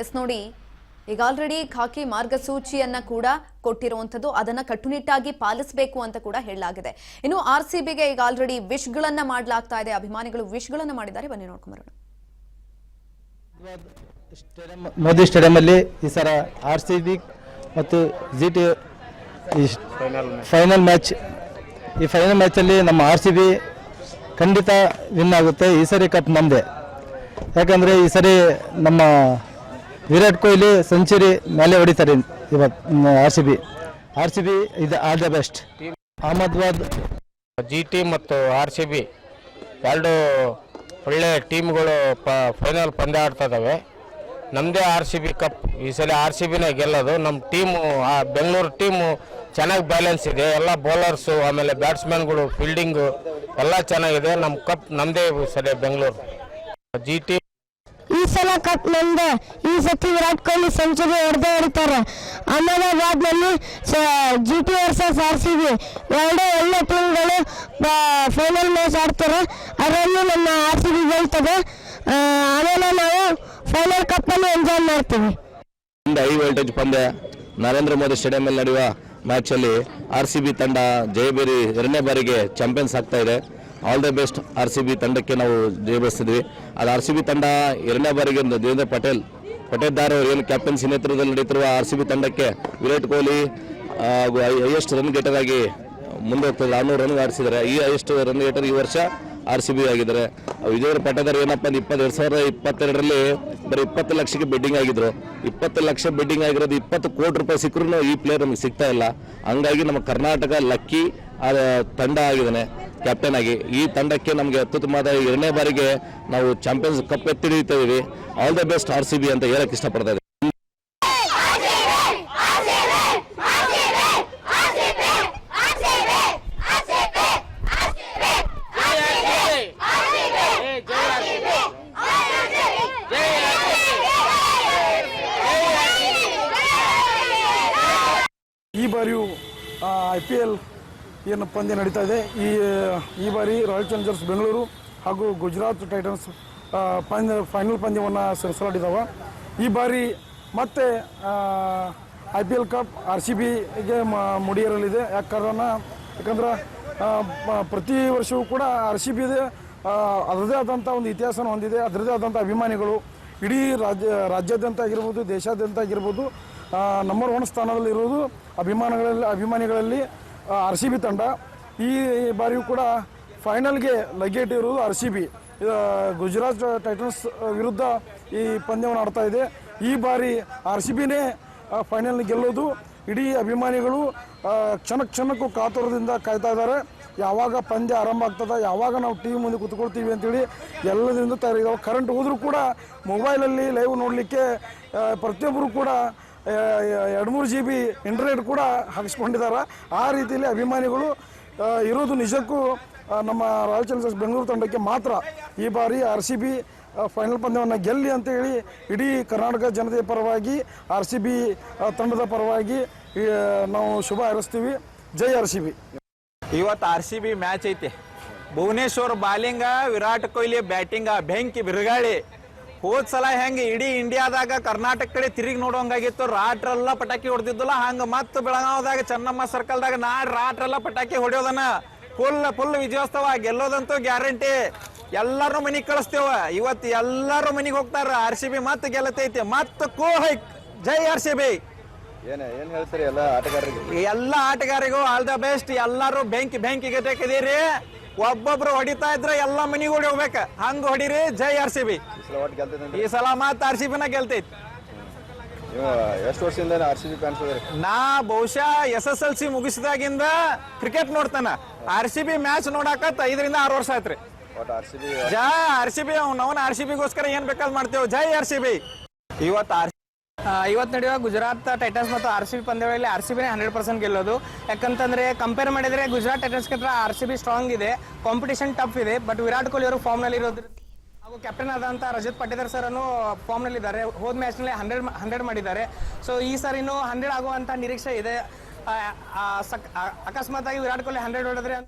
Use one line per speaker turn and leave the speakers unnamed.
S ನೋಡಿ, ಈಗ already ಖಾಕಿ ಮಾರ್ಗಸೂಚಿಯನ್ನ ಕೂಡ ಕೊಟ್ಟಿರುವಂತದ್ದು, ಅದನ್ನ ಕಟ್ಟುನಿಟ್ಟಾಗಿ ಪಾಲಿಸಬೇಕು ಅಂತ ಕೂಡ ಹೇಳಲಾಗಿದೆ. ಇನ್ನು ಆರ್ಸಿಬಿಗೆ ಈಗ ಆಲ್ರೆಡಿ ವಿಶ್ಗಳನ್ನ ಮಾಡಲಾಗ್ತಾ ಇದೆ, ಅಭಿಮಾನಿಗಳು ವಿಶ್ಗಳನ್ನ ಮಾಡಿದ್ದಾರೆ. ಬನ್ನಿ ನೋಡ್ಕೊಂಡ್ ಬರೋಣ.
ಮೋದಿ ಸ್ಟೇಡಿಯಂ ಅಲ್ಲಿ ಈ ಸಲ ಆರ್ಸಿಬಿ ಮತ್ತು ಜಿಟಿ ಫೈನಲ್ ಮ್ಯಾಚ್. ಈ ಫೈನಲ್ ಮ್ಯಾಚ್ ಅಲ್ಲಿ ನಮ್ಮ ಆರ್ಸಿಬಿ ಖಂಡಿತ ವಿನ್ ಆಗುತ್ತೆ. ಈ ಸರಿ ಕಪ್ ನಮ್ಮದೇ. ಯಾಕಂದ್ರೆ ಈ ಸರಿ ನಮ್ಮ ವಿರಾಟ್ ಕೊಹ್ಲಿ ಸೆಂಚುರಿ ಮೇಲೆ ಹೊಡಿತಾರೆ ಇವತ್ತು. ಆರ್ಸಿಬಿ ಇದು ಆಲ್ ದ ಬೆಸ್ಟ್. ಅಹಮದಾಬಾದ್
ಜಿಟಿ ಮತ್ತು ಆರ್ಸಿಬಿ ಎರಡು ಒಳ್ಳೆ ಟೀಮ್ಗಳು ಫೈನಲ್ ಪಂದ್ಯ ಆಡ್ತಾ ಇದ್ದಾವೆ. ನಮ್ಮದೇ ಆರ್ಸಿಬಿ ಕಪ್. ಈ ಸಲ ಆರ್ಸಿಬಿನೇ ಗೆಲ್ಲೋದು. ನಮ್ಮ ಟೀಮು ಬೆಂಗಳೂರು ಟೀಮು ಚೆನ್ನಾಗಿ ಬ್ಯಾಲೆನ್ಸ್ ಇದೆ. ಎಲ್ಲ ಬೌಲರ್ಸು, ಆಮೇಲೆ ಬ್ಯಾಟ್ಸ್ಮನ್ಗಳು, ಫೀಲ್ಡಿಂಗು ಎಲ್ಲ ಚೆನ್ನಾಗಿದೆ. ನಮ್ಮ ಕಪ್ ನಮ್ಮದೇ ಸಲ ಬೆಂಗಳೂರು. ಜಿಟಿ
ಈ ಸಲ ಕಪ್ ನಮ್ದೆ. ಈ ಸತಿ ವಿರಾಟ್ ಕೊಹ್ಲಿ ಸೆಂಚುರಿ ಹೊಡಿತಾರೆ. ಅಹಮದಾಬಾದ್ನಲ್ಲಿ ಜಿಟಿ ವರ್ಸಸ್ ಆರ್ಸಿಬಿ ಎರಡು ಒಳ್ಳೆ ಟೀಮ್ಗಳು ಫೈನಲ್ ಮ್ಯಾಚ್ ಆಡ್ತಾರೆ. ಅದರಲ್ಲಿ ನಮ್ಮ ಆರ್ಸಿಬಿ ಗೆಲ್ತದೆ. ಆಮೇಲೆ ನಾವು ಫೈನಲ್ ಕಪ್ ಅನ್ನು ಎಂಜಾಯ್ ಮಾಡ್ತೀವಿ.
ಹೈ ವೋಲ್ಟೇಜ್ ಪಂದ್ಯ ನರೇಂದ್ರ ಮೋದಿ ಸ್ಟೇಡಿಯಂ ಅಲ್ಲಿ ನಡೆಯುವ ಮ್ಯಾಚ್ ಅಲ್ಲಿ ಆರ್ಸಿಬಿ ತಂಡ ಜಯಬೇರಿ ಎರಡನೇ ಬಾರಿಗೆ ಚಾಂಪಿಯನ್ಸ್ ಆಗ್ತಾ ಇದೆ. ಆಲ್ ದ ಬೆಸ್ಟ್ ಆರ್ಸಿಬಿ ತಂಡಕ್ಕೆ ನಾವು ಜಯಬಯಸ್ತಿದ್ವಿ. ಅದು ಆರ್ಸಿಬಿ ತಂಡ ಎರಡನೇ ಬಾರಿಗೆ ದೇವೇಂದ್ರ ಪಟೇದಾರ್ ಅವರು ಏನು ಕ್ಯಾಪ್ಟನ್ಸಿ ನೇತೃತ್ವದಲ್ಲಿ ನಡೀತಿರುವ ಆರ್ಸಿಬಿ ತಂಡಕ್ಕೆ ವಿರಾಟ್ ಕೊಹ್ಲಿ ಹಾಗೂ ಹೈಯೆಸ್ಟ್ ರನ್ ಗೇಟರ್ ಆಗಿ ಮುಂದೆ ಹೋಗ್ತದೆ. 400 ರನ್ ಆಡಿಸಿದ್ದಾರೆ. ಈ ಹೈಯೆಸ್ಟ್ ರನ್ ಗೇಟರ್ ಈ ವರ್ಷ ಆರ್ಸಿಬಿ ಆಗಿದ್ದಾರೆ. ವಿಜಯ್ ಪಟೇದಾರ್ ಏನಪ್ಪ 2022ರಲ್ಲಿ ಬರೀ 20 ಲಕ್ಷಕ್ಕೆ ಬೆಡ್ಡಿಂಗ್ ಆಗಿದ್ರು. 20 ಲಕ್ಷ ಬೆಡ್ಡಿಂಗ್ ಆಗಿರೋದು 20 ಕೋಟಿ ರೂಪಾಯಿ ಸಿಕ್ಕರೂ ಈ ಪ್ಲೇಯರ್ ನಮಗೆ ಸಿಗ್ತಾ ಇಲ್ಲ. ಹಂಗಾಗಿ ನಮ್ಮ ಕರ್ನಾಟಕ ಲಕ್ಕಿ ತಂಡ ಆಗಿದ್ದಾನೆ ಕ್ಯಾಪ್ಟನ್ ಆಗಿ. ಈ ತಂಡಕ್ಕೆ ನಮಗೆ ಅತ್ಯುತ್ತಮವಾದ ಎರಡನೇ ಬಾರಿಗೆ ನಾವು ಚಾಂಪಿಯನ್ಸ್ ಕಪ್ ಎತ್ತಿಡಿತೀವಿ. ಆಲ್ ದ ಬೆಸ್ಟ್ ಆರ್ಸಿಬಿ ಅಂತ ಹೇಳಕ್ ಇಷ್ಟಪಡ್ತಾ ಇದ್ದೀನಿ.
ಈ ಬಾರಿಯೂ IPL ಏನು ಪಂದ್ಯ ನಡೀತಾ ಇದೆ. ಈ ಬಾರಿ ರಾಯಲ್ ಚಾಲೆಂಜರ್ಸ್ ಬೆಂಗಳೂರು ಹಾಗೂ ಗುಜರಾತ್ ಟೈಟನ್ಸ್ ಫೈನಲ್ ಪಂದ್ಯವನ್ನು ಸೆಣಸಲಾಡಿದ್ದಾವೆ. ಈ ಬಾರಿ ಮತ್ತೆ IPL ಕಪ್ RCBಗೆ ಮುಡಿಯೇರಲಿದೆ. ಯಾಕಂದ್ರೆ ಪ್ರತಿ ವರ್ಷವೂ ಕೂಡ RCB ಅದರದೇ ಆದಂಥ ಒಂದು ಇತಿಹಾಸನ ಹೊಂದಿದೆ. ಅದರದೇ ಆದಂಥ ಅಭಿಮಾನಿಗಳು ಇಡೀ ರಾಜ್ಯಾದ್ಯಂತ ಆಗಿರ್ಬೋದು, ದೇಶಾದ್ಯಂತ ಆಗಿರ್ಬೋದು ನಂಬರ್ 1 ಸ್ಥಾನದಲ್ಲಿರುವುದು ಅಭಿಮಾನಿಗಳಲ್ಲಿ RCB ತಂಡ. ಈ ಬಾರಿಯೂ ಕೂಡ ಫೈನಲ್ಗೆ ಲಗ್ಗೇಟ್ ಇರುವುದು RCB. ಗುಜರಾತ್ ಟೈಟನ್ಸ್ ವಿರುದ್ಧ ಈ ಪಂದ್ಯವನ್ನು ಆಡ್ತಾ ಇದೆ. ಈ ಬಾರಿ RCBನೇ ಫೈನಲ್ ಗೆಲ್ಲೋದು. ಇಡೀ ಅಭಿಮಾನಿಗಳು ಕ್ಷಣಕ್ಕೂ ಕಾತುರದಿಂದ ಕಾಯ್ತಾ ಇದ್ದಾರೆ. ಯಾವಾಗ ಪಂದ್ಯ ಆರಂಭ ಆಗ್ತದೆ, ಯಾವಾಗ ನಾವು TV ಮುಂದೆ ಕೂತ್ಕೊಳ್ತೀವಿ ಅಂತೇಳಿ ಎಲ್ಲದರಿಂದ ತಯಾರಿದ್ದಾವೆ. ಕರೆಂಟ್ ಹೋದರೂ ಕೂಡ ಮೊಬೈಲಲ್ಲಿ ಲೈವ್ ನೋಡಲಿಕ್ಕೆ ಪ್ರತಿಯೊಬ್ಬರು ಕೂಡ 2-3 GB ಇಂಟರ್ನೆಟ್ ಕೂಡ ಹಾಕಿಸ್ಕೊಂಡಿದ್ದಾರೆ. ಆ ರೀತಿಯಲ್ಲಿ ಅಭಿಮಾನಿಗಳು ಇರೋದು ನಿಜಕ್ಕೂ ನಮ್ಮ ರಾಯಲ್ ಚಾಲೆಂಜರ್ಸ್ ಬೆಂಗಳೂರು ತಂಡಕ್ಕೆ ಮಾತ್ರ. ಈ ಬಾರಿ RCB ಫೈನಲ್ ಪಂದ್ಯವನ್ನು ಗೆಲ್ಲಿ ಅಂತೇಳಿ ಇಡೀ ಕರ್ನಾಟಕ ಜನತೆಯ ಪರವಾಗಿ, RCB ತಂಡದ ಪರವಾಗಿ ನಾವು ಶುಭ ಹಾರೈಸ್ತೀವಿ. ಜೈ RCB.
ಇವತ್ತು RCB ಮ್ಯಾಚ್ ಐತಿ. ಭುವನೇಶ್ವರ್ ಬಾಲಿಂಗ, ವಿರಾಟ್ ಕೊಹ್ಲಿ ಬ್ಯಾಟಿಂಗ, ಬೆಂಕಿ ಬಿರುಗಾಳಿ. ಹೋದ್ ಸಲ ಹೆಂಗೆ ಇಡೀ ಇಂಡಿಯಾದಾಗ ಕರ್ನಾಟಕ ಕಡೆ ತಿರುಗಿ ನೋಡೋಂಗಾಗಿತ್ತು. ರಾಟ್ರೆಲ್ಲ ಪಟಾಕಿ ಹೊಡೆದಿದ್ದಲ್ಲ, ಹಂಗ ಮತ್ತೆ ಬೆಳಗಾವದಾಗ ಚೆನ್ನಮ್ಮ ಸರ್ಕಲ್ದಾಗ ರಾಟ್ರೆಲ್ಲ ಪಟಾಕಿ ಹೊಡೆಯೋದನ್ನ ಫುಲ್ ವಿಜಯೋತ್ಸವ. ಗೆಲ್ಲೋದಂತೂ ಗ್ಯಾರಂಟಿ. ಎಲ್ಲಾರು ಮನಿಗೆ ಕಳಿಸ್ತೇವ. ಇವತ್ತು ಎಲ್ಲಾರು ಮನಿಗೆ ಹೋಗ್ತಾರ. RCB ಮತ್ತೆ ಗೆಲ್ಲತೈತಿ. ಮತ್ತೆ ಜೈ RCB.
ಏನ್ ಹೇಳ್ತೀರಿ
ಎಲ್ಲ ಆಟಗಾರಿಗೂ ಆಲ್ ದ ಬೆಸ್ಟ್. ಎಲ್ಲಾರು ಬೆಂಕಿ ಗೆದ್ದೀರಿ. ಒಬ್ಬೊಬ್ರು ಹೊಡಿತಾ ಇದ್ರೆ ಎಲ್ಲ ಮನಿಗೆ ಹೊಡಿ ಹೋಗ್ಬೇಕ. ಹಂಗ ಹೊಡಿರಿ. ಜೈ RCB. ಈ ಸಲ ಮತ್ತೆ RCBನ ಗೆಲ್ತೈತಿ.
ಎಷ್ಟು ವರ್ಷದಿಂದ RCB ಫ್ಯಾನ್ಸ್ ಅದ್ರಿ?
ನಾ ಬಹುಶಃ SSLC ಮುಗಿಸಿದಾಗಿಂದ ಕ್ರಿಕೆಟ್ ನೋಡ್ತಾನ. RCB ಮ್ಯಾಚ್ ನೋಡಾಕತ್ 5ರಿಂದ 6 ವರ್ಷ ಆಯ್ತ್ರಿ. ಜೈ RCB. ನಾವು RCBಗೋಸ್ಕರ ಏನ್ ಬೇಕಾದ್ ಮಾಡ್ತೇವೆ. ಜೈ RCB.
ಇವತ್ತು ನಡೆಯುವ ಗುಜರಾತ್ ಟೈಟನ್ಸ್ ಮತ್ತು RCB ಪಂದ್ಯಗಳಲ್ಲಿ RCBನೇ 100% ಗೆಲ್ಲೋದು. ಯಾಕಂತಂದ್ರೆ ಕಂಪೇರ್ ಮಾಡಿದ್ರೆ ಗುಜರಾತ್ ಟೈಟನ್ಸ್ RCB ಸ್ಟ್ರಾಂಗ್ ಇದೆ. ಕಾಂಪಿಟೇಷನ್ ಟಫ್ ಇದೆ. ಬಟ್ ವಿರಾಟ್ ಕೊಹ್ಲಿ ಅವರು ಫಾರ್ಮ್ ನಲ್ಲಿ ಇರೋದ್ರಿಂದ ಹಾಗೂ ಕ್ಯಾಪ್ಟನ್ ಆದಂತ ರಜತ್ ಪಟೇದಾರ್ ಸರ್ ಅನ್ನು ಫಾರ್ಮ್ ನಲ್ಲಿ ಇದ್ದಾರೆ. ಹೋದ ಮ್ಯಾಚ್ ನಲ್ಲಿ 100 ಮಾಡಿದ್ದಾರೆ. ಸೊ ಈ ಸಾರಿನೂ 100 ಆಗುವಂತ ನಿರೀಕ್ಷೆ ಇದೆ. ಅಕಸ್ಮಾತ್ ಆಗಿ ವಿರಾಟ್ ಕೊಹ್ಲಿ 100 ಹೊಡೆದ್ರೆ